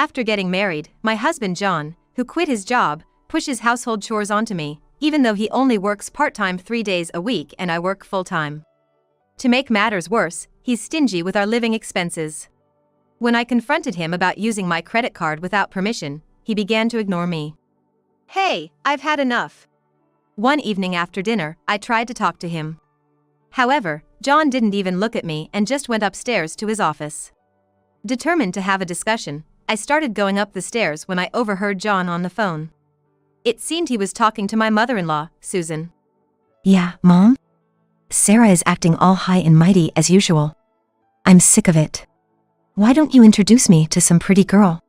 After getting married, my husband John, who quit his job, pushes household chores onto me, even though he only works part-time 3 days a week and I work full-time. To make matters worse, he's stingy with our living expenses. When I confronted him about using my credit card without permission, he began to ignore me. Hey, I've had enough. One evening after dinner, I tried to talk to him. However, John didn't even look at me and just went upstairs to his office. Determined to have a discussion, I started going up the stairs when I overheard John on the phone. It seemed he was talking to my mother-in-law, Susan. Yeah, Mom? Sarah is acting all high and mighty as usual. I'm sick of it. Why don't you introduce me to some pretty girl?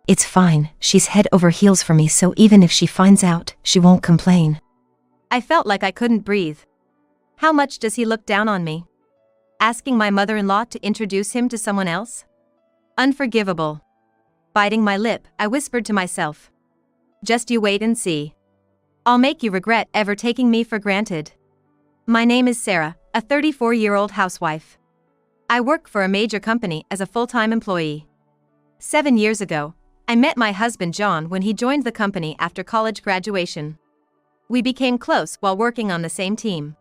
It's fine, she's head over heels for me, so even if she finds out, she won't complain. I felt like I couldn't breathe. How much does he look down on me? Asking my mother-in-law to introduce him to someone else? Unforgivable. Biting my lip, I whispered to myself. Just you wait and see. I'll make you regret ever taking me for granted. My name is Sarah, a 34-year-old housewife. I work for a major company as a full-time employee. 7 years ago, I met my husband John when he joined the company after college graduation. We became close while working on the same team.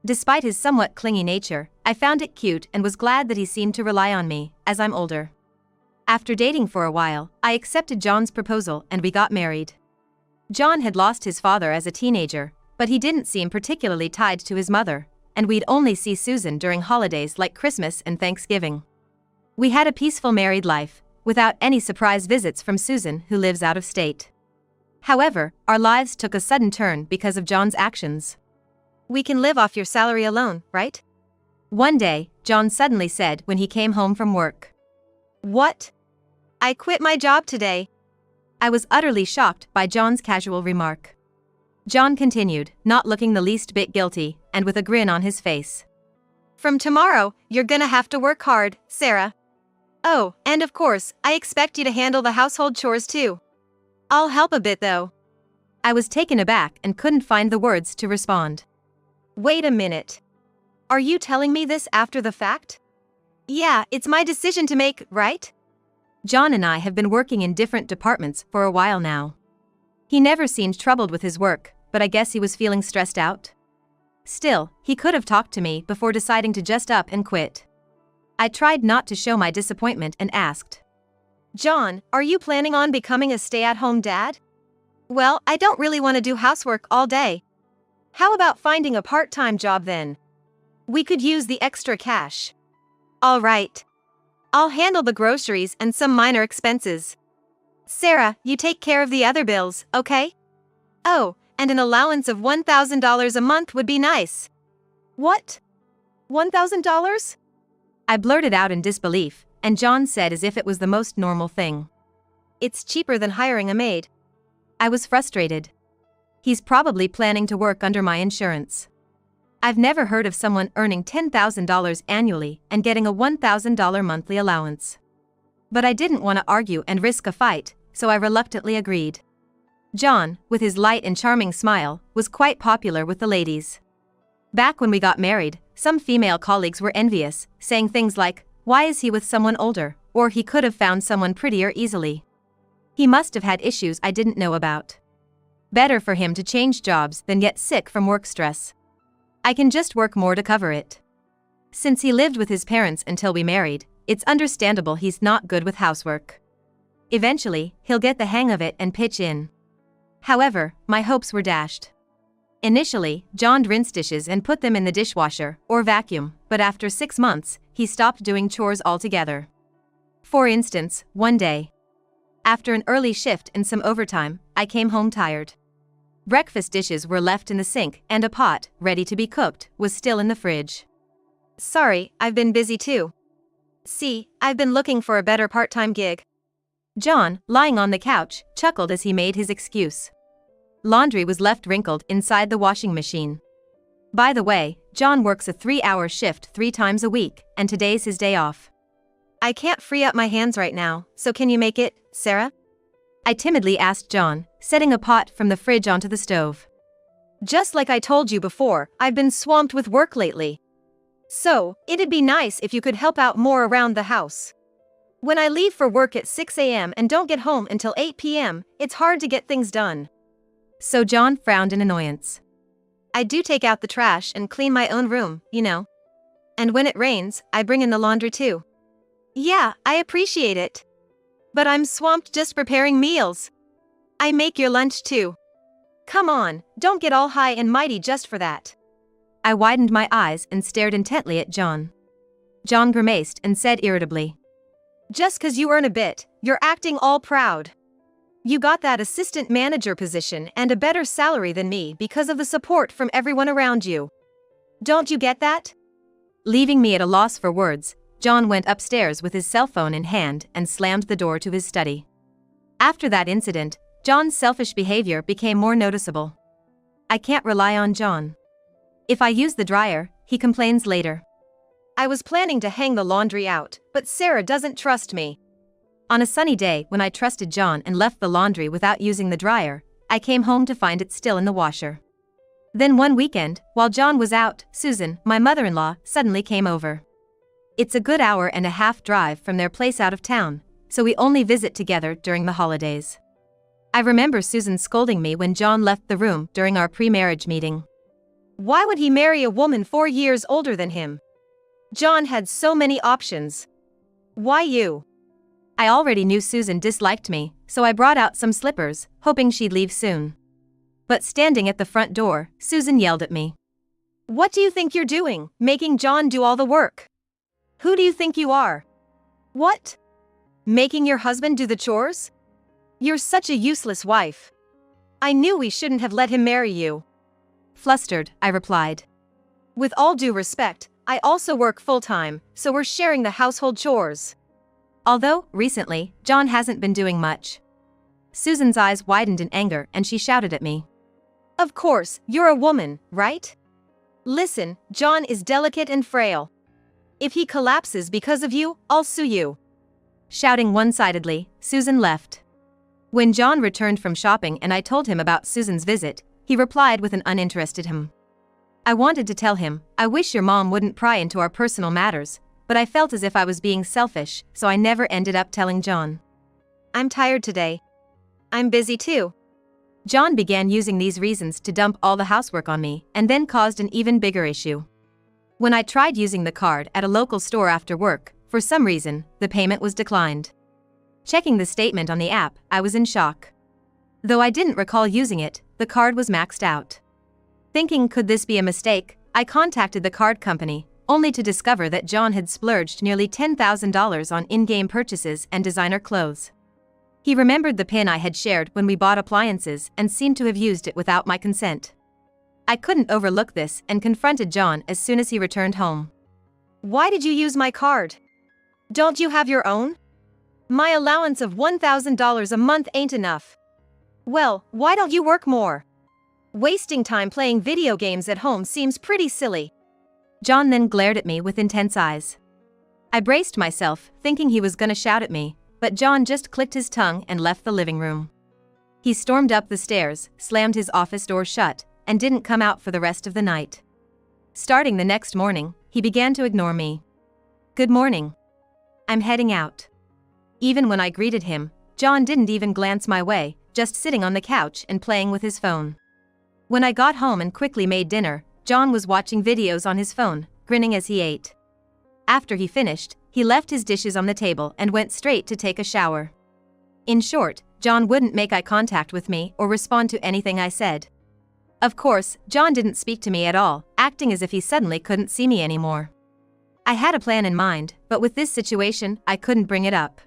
Despite his somewhat clingy nature, I found it cute and was glad that he seemed to rely on me, as I'm older. After dating for a while, I accepted John's proposal and we got married. John had lost his father as a teenager, but he didn't seem particularly tied to his mother, and we'd only see Susan during holidays like Christmas and Thanksgiving. We had a peaceful married life, without any surprise visits from Susan, who lives out of state. However, our lives took a sudden turn because of John's actions. We can live off your salary alone, right? One day, John suddenly said when he came home from work. What? I quit my job today. I was utterly shocked by John's casual remark. John continued, not looking the least bit guilty, and with a grin on his face. From tomorrow, you're gonna have to work hard, Sarah. Oh, and of course, I expect you to handle the household chores too. I'll help a bit though. I was taken aback and couldn't find the words to respond. Wait a minute. Are you telling me this after the fact? Yeah, it's my decision to make, right? John and I have been working in different departments for a while now. He never seemed troubled with his work, but I guess he was feeling stressed out. Still, he could have talked to me before deciding to just up and quit. I tried not to show my disappointment and asked, John, are you planning on becoming a stay-at-home dad? Well, I don't really want to do housework all day. How about finding a part-time job then? We could use the extra cash. All right. I'll handle the groceries and some minor expenses. Sarah, you take care of the other bills, okay? Oh, and an allowance of $1,000 a month would be nice. What? $1,000? I blurted out in disbelief, and John said as if it was the most normal thing. It's cheaper than hiring a maid. I was frustrated. He's probably planning to work under my insurance. I've never heard of someone earning $10,000 annually and getting a $1,000 monthly allowance. But I didn't want to argue and risk a fight, so I reluctantly agreed. John, with his light and charming smile, was quite popular with the ladies. Back when we got married, some female colleagues were envious, saying things like, "Why is he with someone older?" or "He could have found someone prettier easily." He must have had issues I didn't know about. Better for him to change jobs than get sick from work stress. I can just work more to cover it. Since he lived with his parents until we married, it's understandable he's not good with housework. Eventually, he'll get the hang of it and pitch in. However, my hopes were dashed. Initially, John rinsed dishes and put them in the dishwasher or vacuum, but after 6 months, he stopped doing chores altogether. For instance, one day, after an early shift and some overtime, I came home tired. Breakfast dishes were left in the sink and a pot, ready to be cooked, was still in the fridge. Sorry, I've been busy too. See, I've been looking for a better part-time gig. John, lying on the couch, chuckled as he made his excuse. Laundry was left wrinkled inside the washing machine. By the way, John works a 3-hour shift 3 times a week, and today's his day off. I can't free up my hands right now, so can you make it, Sarah? I timidly asked John, setting a pot from the fridge onto the stove. Just like I told you before, I've been swamped with work lately. So, it'd be nice if you could help out more around the house. When I leave for work at 6 a.m. and don't get home until 8 p.m., it's hard to get things done. So John frowned in annoyance. I do take out the trash and clean my own room, you know. And when it rains, I bring in the laundry too. Yeah, I appreciate it. But I'm swamped just preparing meals. I make your lunch too. Come on, don't get all high and mighty just for that. I widened my eyes and stared intently at John. John grimaced and said irritably, just 'cause you earn a bit, you're acting all proud. You got that assistant manager position and a better salary than me because of the support from everyone around you. Don't you get that? Leaving me at a loss for words, John went upstairs with his cell phone in hand and slammed the door to his study. After that incident, John's selfish behavior became more noticeable. I can't rely on John. If I use the dryer, he complains later. I was planning to hang the laundry out, but Sarah doesn't trust me. On a sunny day when I trusted John and left the laundry without using the dryer, I came home to find it still in the washer. Then one weekend, while John was out, Susan, my mother-in-law, suddenly came over. It's a good hour and a half drive from their place out of town, so we only visit together during the holidays. I remember Susan scolding me when John left the room during our pre-marriage meeting. Why would he marry a woman 4 years older than him? John had so many options. Why you? I already knew Susan disliked me, so I brought out some slippers, hoping she'd leave soon. But standing at the front door, Susan yelled at me. What do you think you're doing, making John do all the work? Who do you think you are? What? Making your husband do the chores? You're such a useless wife. I knew we shouldn't have let him marry you. Flustered, I replied. With all due respect, I also work full-time, so we're sharing the household chores. Although, recently, John hasn't been doing much. Susan's eyes widened in anger and she shouted at me. Of course, you're a woman, right? Listen, John is delicate and frail. If he collapses because of you, I'll sue you. Shouting one-sidedly, Susan left. When John returned from shopping and I told him about Susan's visit, he replied with an uninterested hum. I wanted to tell him, I wish your mom wouldn't pry into our personal matters, but I felt as if I was being selfish, so I never ended up telling John. I'm tired today. I'm busy too. John began using these reasons to dump all the housework on me and then caused an even bigger issue. When I tried using the card at a local store after work, for some reason, the payment was declined. Checking the statement on the app, I was in shock. Though I didn't recall using it, the card was maxed out. Thinking could this be a mistake, I contacted the card company, only to discover that John had splurged nearly $10,000 on in-game purchases and designer clothes. He remembered the PIN I had shared when we bought appliances and seemed to have used it without my consent. I couldn't overlook this and confronted John as soon as he returned home. Why did you use my card? Don't you have your own? My allowance of $1,000 a month ain't enough. Well, why don't you work more? Wasting time playing video games at home seems pretty silly. John then glared at me with intense eyes. I braced myself, thinking he was gonna shout at me, but John just clicked his tongue and left the living room. He stormed up the stairs, slammed his office door shut, and didn't come out for the rest of the night. Starting the next morning, he began to ignore me. Good morning. I'm heading out. Even when I greeted him, John didn't even glance my way, just sitting on the couch and playing with his phone. When I got home and quickly made dinner, John was watching videos on his phone, grinning as he ate. After he finished, he left his dishes on the table and went straight to take a shower. In short, John wouldn't make eye contact with me or respond to anything I said. Of course, John didn't speak to me at all, acting as if he suddenly couldn't see me anymore. I had a plan in mind, but with this situation, I couldn't bring it up.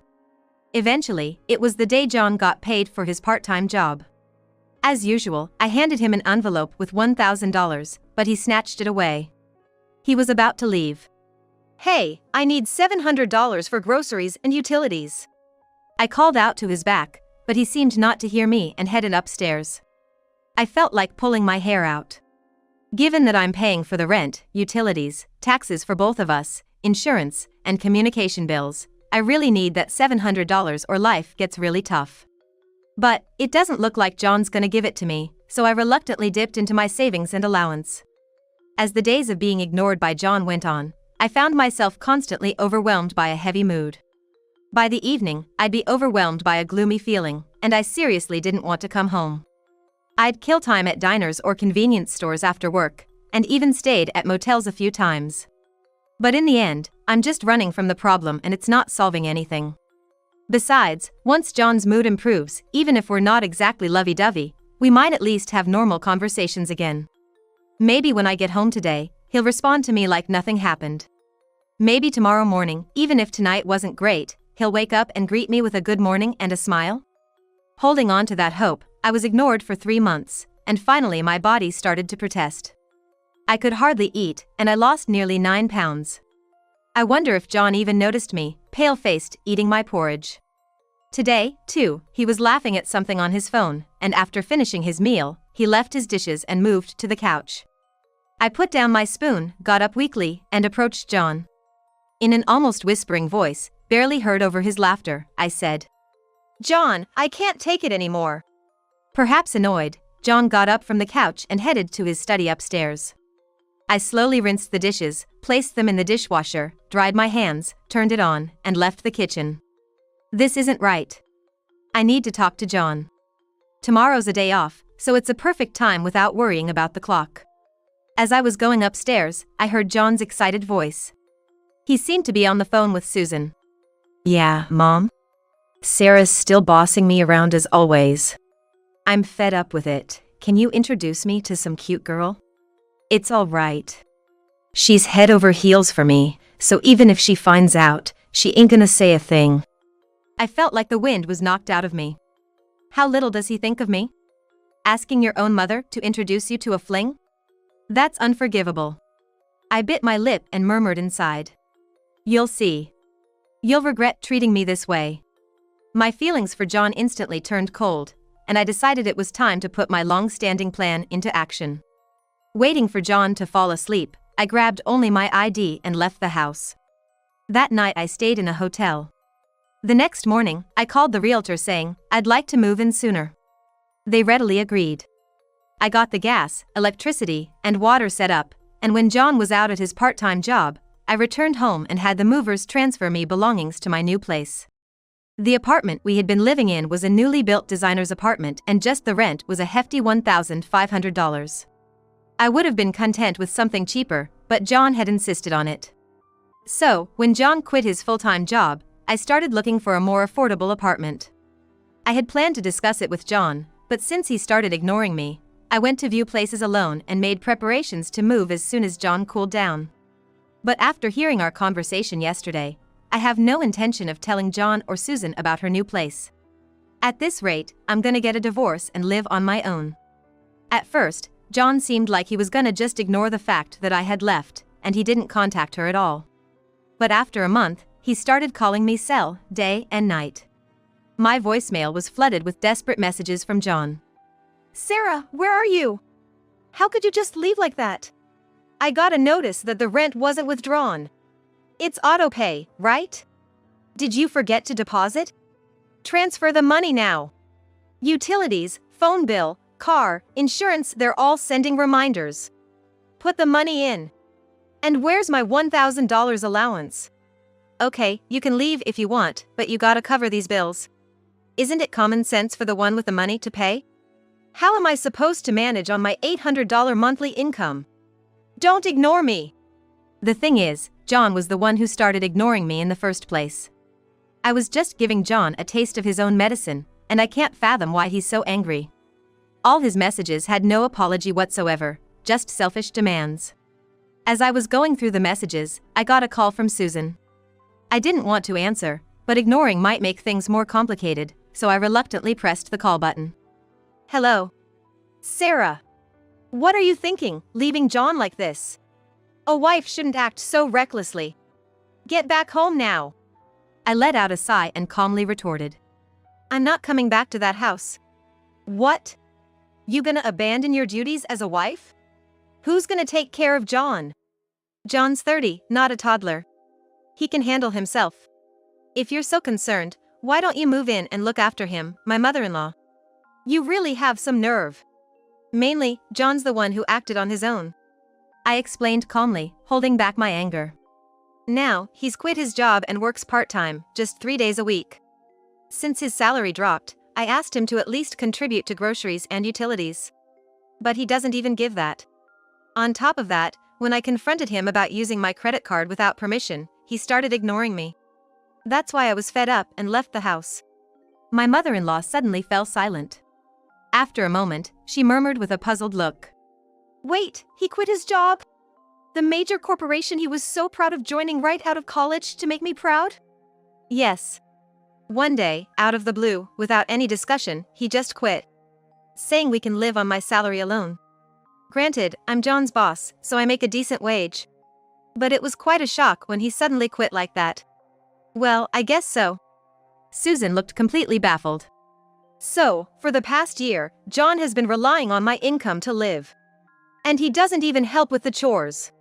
Eventually, it was the day John got paid for his part-time job. As usual, I handed him an envelope with $1,000, but he snatched it away. He was about to leave. Hey, I need $700 for groceries and utilities. I called out to his back, but he seemed not to hear me and headed upstairs. I felt like pulling my hair out. Given that I'm paying for the rent, utilities, taxes for both of us, insurance, and communication bills, I really need that $700 or life gets really tough. But it doesn't look like John's gonna give it to me, so I reluctantly dipped into my savings and allowance. As the days of being ignored by John went on, I found myself constantly overwhelmed by a heavy mood. By the evening, I'd be overwhelmed by a gloomy feeling, and I seriously didn't want to come home. I'd kill time at diners or convenience stores after work, and even stayed at motels a few times. But in the end, I'm just running from the problem and it's not solving anything. Besides, once John's mood improves, even if we're not exactly lovey-dovey, we might at least have normal conversations again. Maybe when I get home today, he'll respond to me like nothing happened. Maybe tomorrow morning, even if tonight wasn't great, he'll wake up and greet me with a good morning and a smile. Holding on to that hope, I was ignored for 3 months, and finally my body started to protest. I could hardly eat, and I lost nearly 9 pounds. I wonder if John even noticed me, pale-faced, eating my porridge. Today, too, he was laughing at something on his phone, and after finishing his meal, he left his dishes and moved to the couch. I put down my spoon, got up weakly, and approached John. In an almost whispering voice, barely heard over his laughter, I said, "John, I can't take it anymore." Perhaps annoyed, John got up from the couch and headed to his study upstairs. I slowly rinsed the dishes, placed them in the dishwasher, dried my hands, turned it on, and left the kitchen. This isn't right. I need to talk to John. Tomorrow's a day off, so it's a perfect time without worrying about the clock. As I was going upstairs, I heard John's excited voice. He seemed to be on the phone with Susan. Yeah, Mom? Sarah's still bossing me around as always. I'm fed up with it. Can you introduce me to some cute girl? It's all right. She's head over heels for me, so even if she finds out, she ain't gonna say a thing. I felt like the wind was knocked out of me. How little does he think of me? Asking your own mother to introduce you to a fling? That's unforgivable. I bit my lip and murmured inside. You'll see. You'll regret treating me this way. My feelings for John instantly turned cold, and I decided it was time to put my long-standing plan into action. Waiting for John to fall asleep, I grabbed only my ID and left the house. That night I stayed in a hotel. The next morning, I called the realtor saying I'd like to move in sooner. They readily agreed. I got the gas, electricity, and water set up, and when John was out at his part-time job, I returned home and had the movers transfer me belongings to my new place. The apartment we had been living in was a newly built designer's apartment and just the rent was a hefty $1,500. I would have been content with something cheaper, but John had insisted on it. So, when John quit his full-time job, I started looking for a more affordable apartment. I had planned to discuss it with John, but since he started ignoring me, I went to view places alone and made preparations to move as soon as John cooled down. But after hearing our conversation yesterday, I have no intention of telling John or Susan about her new place. At this rate, I'm gonna get a divorce and live on my own. At first, John seemed like he was gonna just ignore the fact that I had left, and he didn't contact her at all. But after a month, he started calling me Sel, day and night. My voicemail was flooded with desperate messages from John. "Sarah, where are you? How could you just leave like that? I got a notice that the rent wasn't withdrawn. It's auto-pay, right? Did you forget to deposit? Transfer the money now. Utilities, phone bill, car, insurance, they're all sending reminders. Put the money in. And where's my $1,000 allowance? Okay, you can leave if you want, but you gotta cover these bills. Isn't it common sense for the one with the money to pay? How am I supposed to manage on my $800 monthly income? Don't ignore me." The thing is, John was the one who started ignoring me in the first place. I was just giving John a taste of his own medicine, and I can't fathom why he's so angry. All his messages had no apology whatsoever, just selfish demands. As I was going through the messages, I got a call from Susan. I didn't want to answer, but ignoring might make things more complicated, so I reluctantly pressed the call button. "Hello. Sarah. What are you thinking, leaving John like this? A wife shouldn't act so recklessly. Get back home now." I let out a sigh and calmly retorted. "I'm not coming back to that house." "What? You gonna abandon your duties as a wife? Who's gonna take care of John? John's 30, not a toddler. He can handle himself. If you're so concerned, why don't you move in and look after him, my mother-in-law? You really have some nerve. Mainly, John's the one who acted on his own." I explained calmly, holding back my anger. Now, he's quit his job and works part-time, just 3 days a week. Since his salary dropped, I asked him to at least contribute to groceries and utilities. But he doesn't even give that. On top of that, when I confronted him about using my credit card without permission, he started ignoring me. That's why I was fed up and left the house. My mother-in-law suddenly fell silent. After a moment, she murmured with a puzzled look. Wait, he quit his job? The major corporation he was so proud of joining right out of college to make me proud? Yes. One day, out of the blue, without any discussion, he just quit, saying we can live on my salary alone. Granted, I'm John's boss, so I make a decent wage. But it was quite a shock when he suddenly quit like that. Well, I guess so. Susan looked completely baffled. So, for the past year, John has been relying on my income to live. And he doesn't even help with the chores.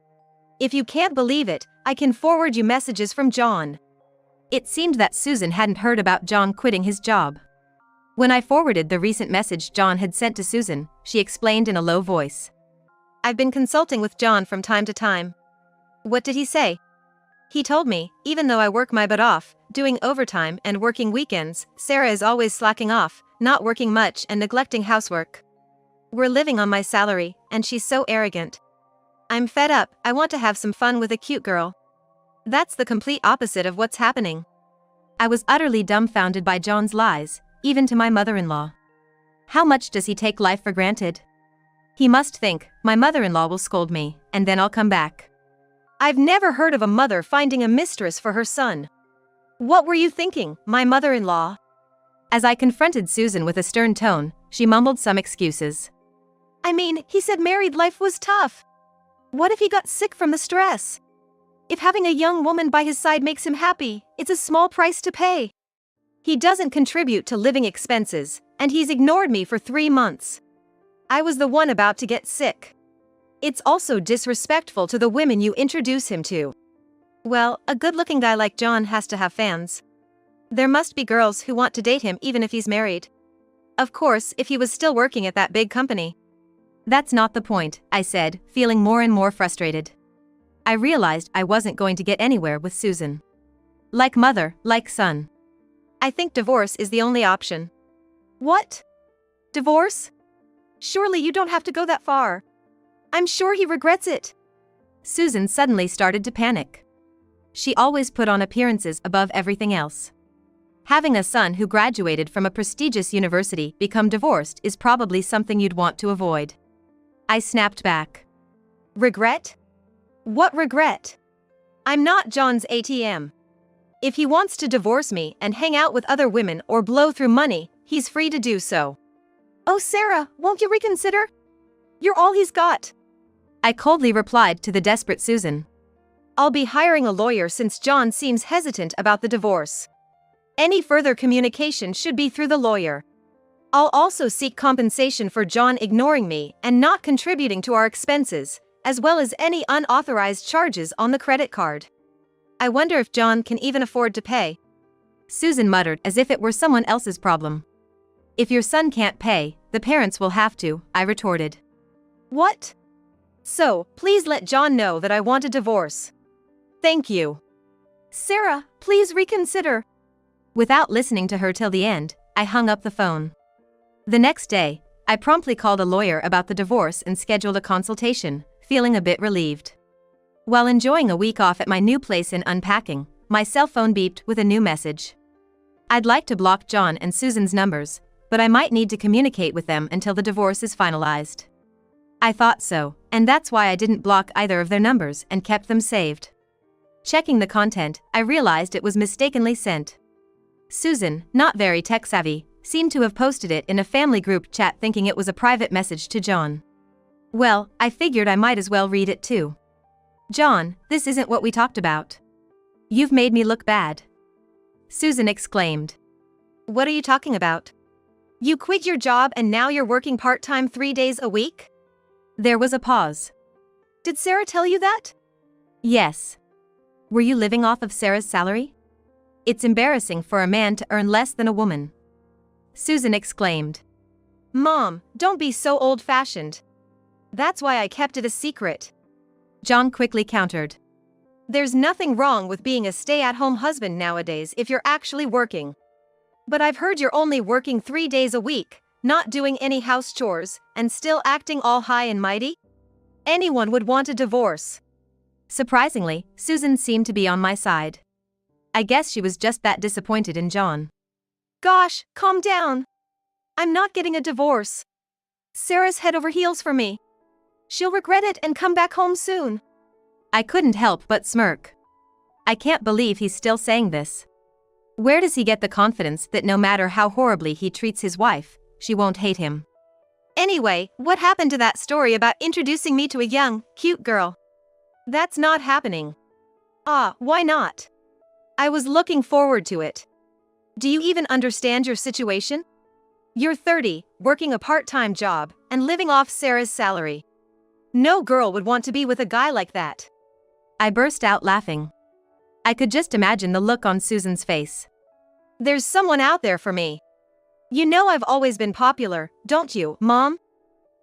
If you can't believe it, I can forward you messages from John. It seemed that Susan hadn't heard about John quitting his job. When I forwarded the recent message John had sent to Susan, she explained in a low voice. I've been consulting with John from time to time. What did he say? He told me, even though I work my butt off, doing overtime and working weekends, Sarah is always slacking off, not working much and neglecting housework. We're living on my salary, and she's so arrogant. I'm fed up, I want to have some fun with a cute girl. That's the complete opposite of what's happening. I was utterly dumbfounded by John's lies, even to my mother-in-law. How much does he take life for granted? He must think, my mother-in-law will scold me, and then I'll come back. I've never heard of a mother finding a mistress for her son. What were you thinking, my mother-in-law? As I confronted Susan with a stern tone, she mumbled some excuses. I mean, he said married life was tough. What if he got sick from the stress? If having a young woman by his side makes him happy, it's a small price to pay. He doesn't contribute to living expenses, and he's ignored me for 3 months. I was the one about to get sick. It's also disrespectful to the women you introduce him to. Well, a good-looking guy like John has to have fans. There must be girls who want to date him even if he's married. Of course, if he was still working at that big company. That's not the point, I said, feeling more and more frustrated. I realized I wasn't going to get anywhere with Susan. Like mother, like son. I think divorce is the only option. What? Divorce? Surely you don't have to go that far. I'm sure he regrets it. Susan suddenly started to panic. She always put on appearances above everything else. Having a son who graduated from a prestigious university become divorced is probably something you'd want to avoid. I snapped back. Regret? What regret? I'm not John's ATM. If he wants to divorce me and hang out with other women or blow through money, he's free to do so. Oh, Sarah, won't you reconsider? You're all he's got. I coldly replied to the desperate Susan. I'll be hiring a lawyer since John seems hesitant about the divorce. Any further communication should be through the lawyer. I'll also seek compensation for John ignoring me and not contributing to our expenses, as well as any unauthorized charges on the credit card. I wonder if John can even afford to pay. Susan muttered as if it were someone else's problem. If your son can't pay, the parents will have to, I retorted. What? So, please let John know that I want a divorce. Thank you. Sarah, please reconsider. Without listening to her till the end, I hung up the phone. The next day, I promptly called a lawyer about the divorce and scheduled a consultation, feeling a bit relieved. While enjoying a week off at my new place and unpacking, my cell phone beeped with a new message. I'd like to block John and Susan's numbers, but I might need to communicate with them until the divorce is finalized. I thought so, and that's why I didn't block either of their numbers and kept them saved. Checking the content, I realized it was mistakenly sent. Susan, not very tech-savvy, seemed to have posted it in a family group chat thinking it was a private message to John. Well, I figured I might as well read it too. John, this isn't what we talked about. You've made me look bad. Susan exclaimed. What are you talking about? You quit your job and now you're working part-time 3 days a week? There was a pause. Did Sarah tell you that? Yes. Were you living off of Sarah's salary? It's embarrassing for a man to earn less than a woman. Susan exclaimed. Mom, don't be so old-fashioned. That's why I kept it a secret. John quickly countered. There's nothing wrong with being a stay-at-home husband nowadays if you're actually working. But I've heard you're only working 3 days a week, not doing any house chores, and still acting all high and mighty? Anyone would want a divorce. Surprisingly, Susan seemed to be on my side. I guess she was just that disappointed in John. Gosh, calm down. I'm not getting a divorce. Sarah's head over heels for me. She'll regret it and come back home soon. I couldn't help but smirk. I can't believe he's still saying this. Where does he get the confidence that no matter how horribly he treats his wife, she won't hate him? Anyway, what happened to that story about introducing me to a young, cute girl? That's not happening. Why not? I was looking forward to it. Do you even understand your situation? You're 30, working a part-time job, and living off Sarah's salary. No girl would want to be with a guy like that. I burst out laughing. I could just imagine the look on Susan's face. There's someone out there for me. You know I've always been popular, don't you, Mom?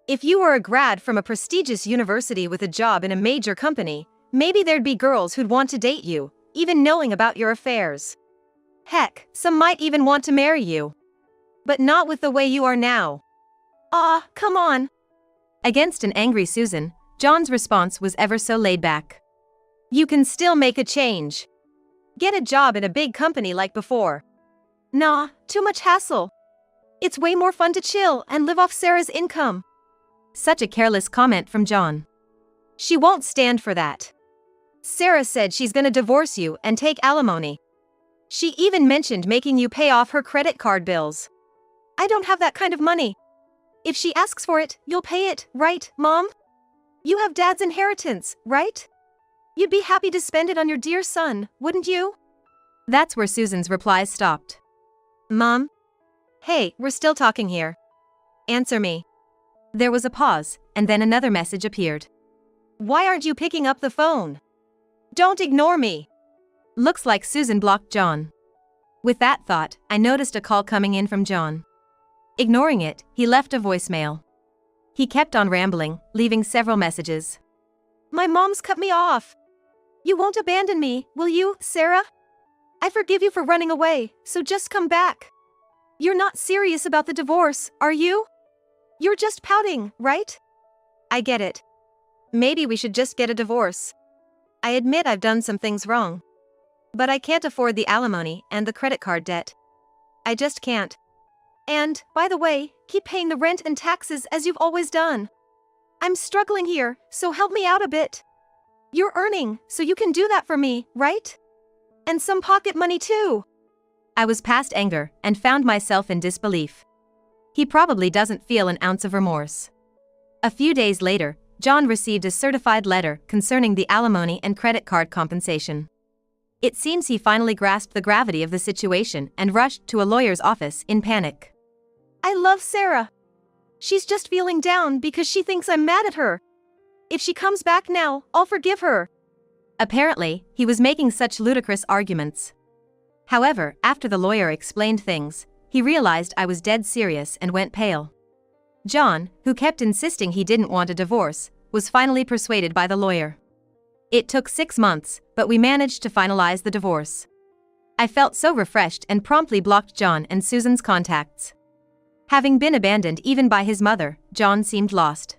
If you were a grad from a prestigious university with a job in a major company, maybe there'd be girls who'd want to date you, even knowing about your affairs. Heck, some might even want to marry you. But not with the way you are now. Come on. Against an angry Susan, John's response was ever so laid back. You can still make a change. Get a job in a big company like before. Nah, too much hassle. It's way more fun to chill and live off Sarah's income. Such a careless comment from John. She won't stand for that. Sarah said she's gonna divorce you and take alimony. She even mentioned making you pay off her credit card bills. I don't have that kind of money. If she asks for it, you'll pay it, right, Mom? You have Dad's inheritance, right? You'd be happy to spend it on your dear son, wouldn't you? That's where Susan's replies stopped. Mom? Hey, we're still talking here. Answer me. There was a pause, and then another message appeared. Why aren't you picking up the phone? Don't ignore me. Looks like Susan blocked John. With that thought, I noticed a call coming in from John. Ignoring it, he left a voicemail. He kept on rambling, leaving several messages. My mom's cut me off. You won't abandon me, will you, Sarah? I forgive you for running away, so just come back. You're not serious about the divorce, are you? You're just pouting, right? I get it. Maybe we should just get a divorce. I admit I've done some things wrong. But I can't afford the alimony and the credit card debt. I just can't. And, by the way, keep paying the rent and taxes as you've always done. I'm struggling here, so help me out a bit. You're earning, so you can do that for me, right? And some pocket money too. I was past anger and found myself in disbelief. He probably doesn't feel an ounce of remorse. A few days later, John received a certified letter concerning the alimony and credit card compensation. It seems he finally grasped the gravity of the situation and rushed to a lawyer's office in panic. I love Sarah. She's just feeling down because she thinks I'm mad at her. If she comes back now, I'll forgive her. Apparently, he was making such ludicrous arguments. However, after the lawyer explained things, he realized I was dead serious and went pale. John, who kept insisting he didn't want a divorce, was finally persuaded by the lawyer. It took 6 months, but we managed to finalize the divorce. I felt so refreshed and promptly blocked John and Susan's contacts. Having been abandoned even by his mother, John seemed lost.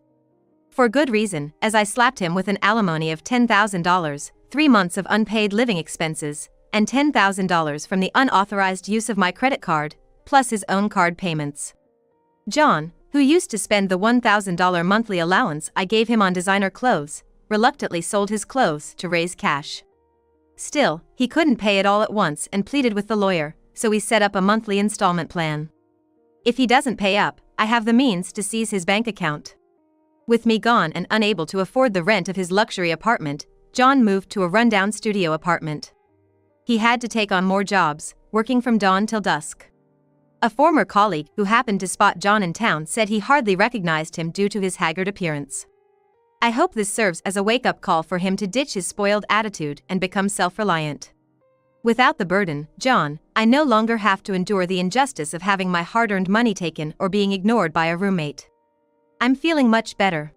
For good reason, as I slapped him with an alimony of $10,000, 3 months of unpaid living expenses, and $10,000 from the unauthorized use of my credit card, plus his own card payments. John, who used to spend the $1,000 monthly allowance I gave him on designer clothes, reluctantly sold his clothes to raise cash. Still, he couldn't pay it all at once and pleaded with the lawyer, so we set up a monthly installment plan. If he doesn't pay up, I have the means to seize his bank account. With me gone and unable to afford the rent of his luxury apartment, John moved to a rundown studio apartment. He had to take on more jobs, working from dawn till dusk. A former colleague who happened to spot John in town said he hardly recognized him due to his haggard appearance. I hope this serves as a wake-up call for him to ditch his spoiled attitude and become self-reliant. Without the burden, John, I no longer have to endure the injustice of having my hard-earned money taken or being ignored by a roommate. I'm feeling much better.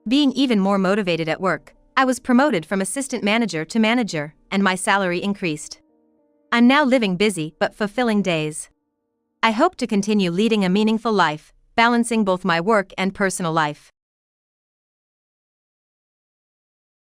Being even more motivated at work, I was promoted from assistant manager to manager, and my salary increased. I'm now living busy but fulfilling days. I hope to continue leading a meaningful life, balancing both my work and personal life.